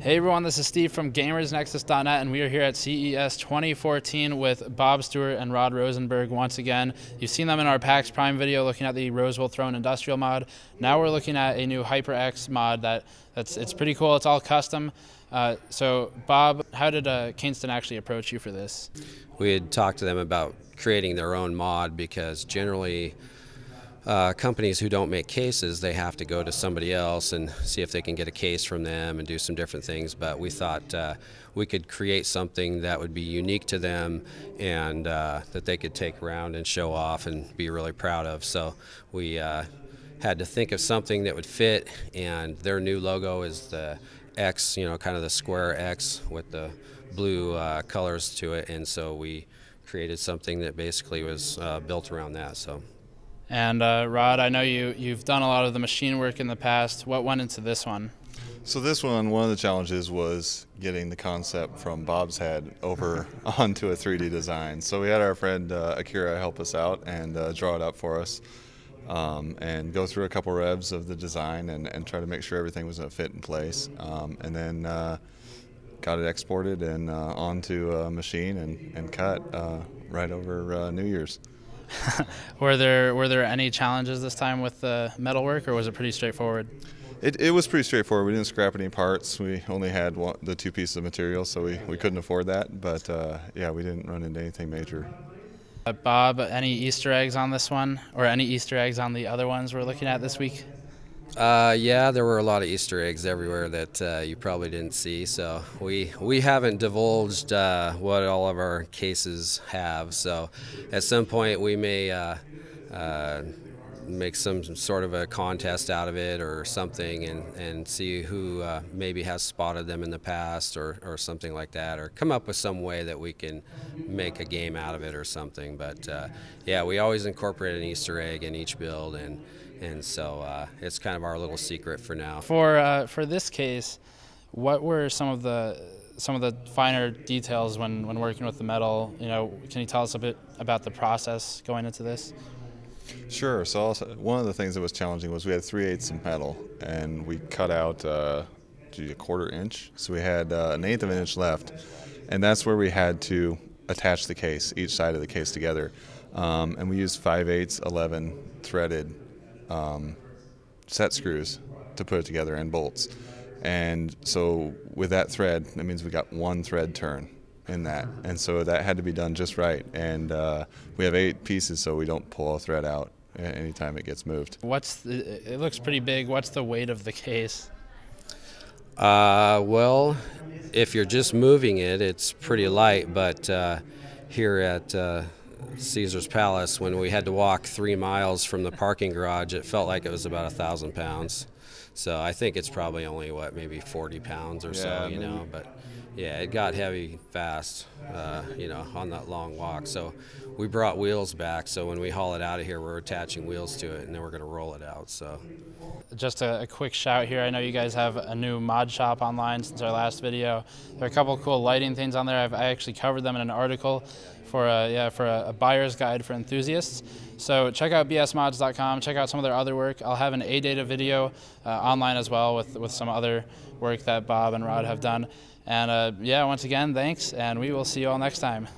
Hey everyone, this is Steve from GamersNexus.net, and we are here at CES 2014 with Bob Stewart and Rod Rosenberg once again. You've seen them in our PAX Prime video looking at the Roswell Throne Industrial mod. Now we're looking at a new HyperX mod it's pretty cool. It's all custom. So Bob, how did Kingston actually approach you for this? We had talked to them about creating their own mod because generally companies who don't make cases, they have to go to somebody else and see if they can get a case from them and do some different things. But we thought we could create something that would be unique to them and that they could take around and show off and be really proud of. So we had to think of something that would fit, and their new logo is the X, kind of the square X with the blue colors to it, and so we created something that basically was built around that. And Rod, I know you've done a lot of the machine work in the past. What went into this one? So this one of the challenges was getting the concept from Bob's head over onto a 3D design. So we had our friend Akira help us out and draw it up for us and go through a couple revs of the design and try to make sure everything was going to fit in place. And then got it exported and onto a machine and cut right over New Year's. Were there any challenges this time with the metalwork, or was it pretty straightforward? It was pretty straightforward. We didn't scrap any parts. We only had the two pieces of material, so we couldn't afford that. But yeah, we didn't run into anything major. Bob, any Easter eggs on this one, or any Easter eggs on the other ones we're looking at this week? Yeah, there were a lot of Easter eggs everywhere that you probably didn't see. So we haven't divulged what all of our cases have. So at some point we may make some sort of a contest out of it or something, and see who maybe has spotted them in the past or something like that, or come up with some way that we can make a game out of it or something. But yeah, we always incorporate an Easter egg in each build, and so it's kind of our little secret for now. For this case, what were some of the finer details when working with the metal? Can you tell us a bit about the process going into this? Sure. So also, one of the things that was challenging was we had 3/8 of metal, and we cut out a 1/4 inch. So we had 1/8 of an inch left, and that's where we had to attach the case, each side of the case together. And we used 5/8 11 threaded set screws to put it together, and bolts. And so with that thread, that means we got one thread turn in that, and so that had to be done just right. And we have 8 pieces, so we don't pull a thread out anytime it gets moved. It looks pretty big. What's the weight of the case? Well, if you're just moving it, it's pretty light, but here at Caesar's Palace, when we had to walk 3 miles from the parking garage, it felt like it was about 1,000 pounds. So I think it's probably only, maybe 40 pounds or so, but yeah, it got heavy fast, on that long walk. So we brought wheels back, so when we haul it out of here, we're attaching wheels to it, and then we're going to roll it out. So, just a quick shout here. I know you guys have a new mod shop online since our last video. There are a couple of cool lighting things on there. I actually covered them in an article for a buyer's guide for enthusiasts. So check out bsmods.com. Check out some of their other work. I'll have an AData video online as well with some other work that Bob and Rod have done. And yeah, once again, thanks, and we will see you all next time.